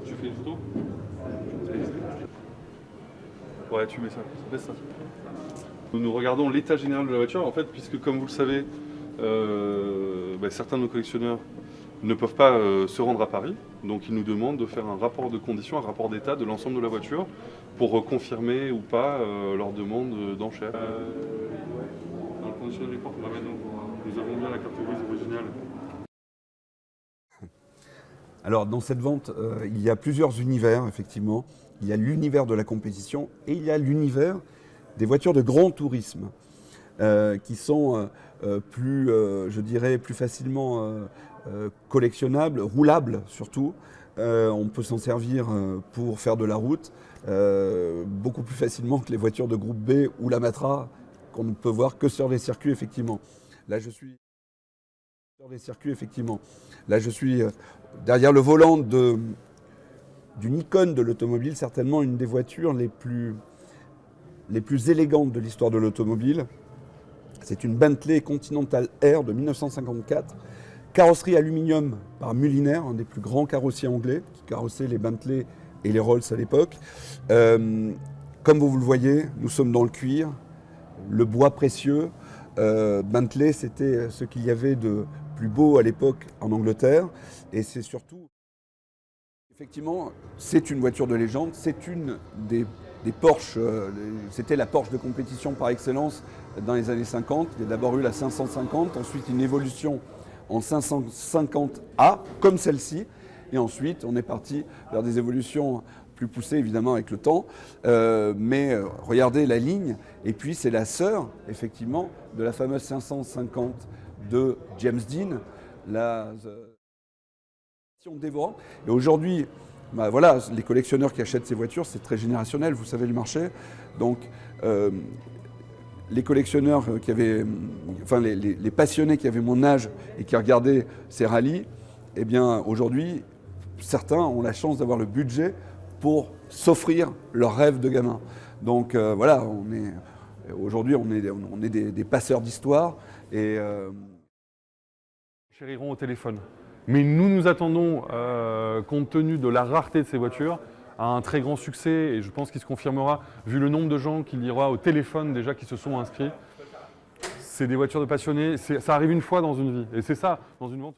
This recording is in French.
Tu fais une photo? Ouais, tu mets ça, baisse ça. Nous regardons l'état général de la voiture, en fait, puisque comme vous le savez, certains de nos collectionneurs ne peuvent pas se rendre à Paris, donc ils nous demandent de faire un rapport de condition, un rapport d'état de l'ensemble de la voiture pour confirmer ou pas leur demande d'enchère. Dans le conditionnement des portes, nous avons bien la carte grise originale. Alors dans cette vente, il y a plusieurs univers, effectivement. Il y a l'univers de la compétition et il y a l'univers des voitures de grand tourisme qui sont je dirais, plus facilement collectionnables, roulables surtout. On peut s'en servir pour faire de la route beaucoup plus facilement que les voitures de groupe B ou la Matra qu'on ne peut voir que sur les circuits, effectivement. Là, je suis sur les circuits, effectivement. Là, je suis derrière le volant d'une icône de l'automobile, certainement une des voitures les plus élégantes de l'histoire de l'automobile. C'est une Bentley Continental R de 1954, carrosserie aluminium par Mulliner, un des plus grands carrossiers anglais, qui carrossait les Bentley et les Rolls à l'époque. Comme vous le voyez, nous sommes dans le cuir, le bois précieux. Bentley, c'était ce qu'il y avait de plus beau à l'époque en Angleterre. Et c'est surtout, effectivement, c'est une voiture de légende, c'est une des Porsche, c'était la Porsche de compétition par excellence dans les années 50. Il y a d'abord eu la 550, ensuite une évolution en 550A, comme celle-ci. Et ensuite, on est parti vers des évolutions plus poussées, évidemment, avec le temps. Mais regardez la ligne. Et puis, c'est la sœur, effectivement, de la fameuse 550 de James Dean, la dévorante. Et aujourd'hui, voilà, les collectionneurs qui achètent ces voitures, c'est très générationnel, vous savez le marché. Donc, les collectionneurs qui avaient, enfin les passionnés qui avaient mon âge et qui regardaient ces rallyes, eh bien aujourd'hui, certains ont la chance d'avoir le budget pour s'offrir leur rêve de gamin. Donc voilà, aujourd'hui on est des passeurs d'histoire et Chériront au téléphone. Mais nous attendons, compte tenu de la rareté de ces voitures, à un très grand succès, et je pense qu'il se confirmera, vu le nombre de gens qu'il y aura au téléphone déjà qui se sont inscrits. C'est des voitures de passionnés, ça arrive une fois dans une vie, et c'est ça, dans une vente.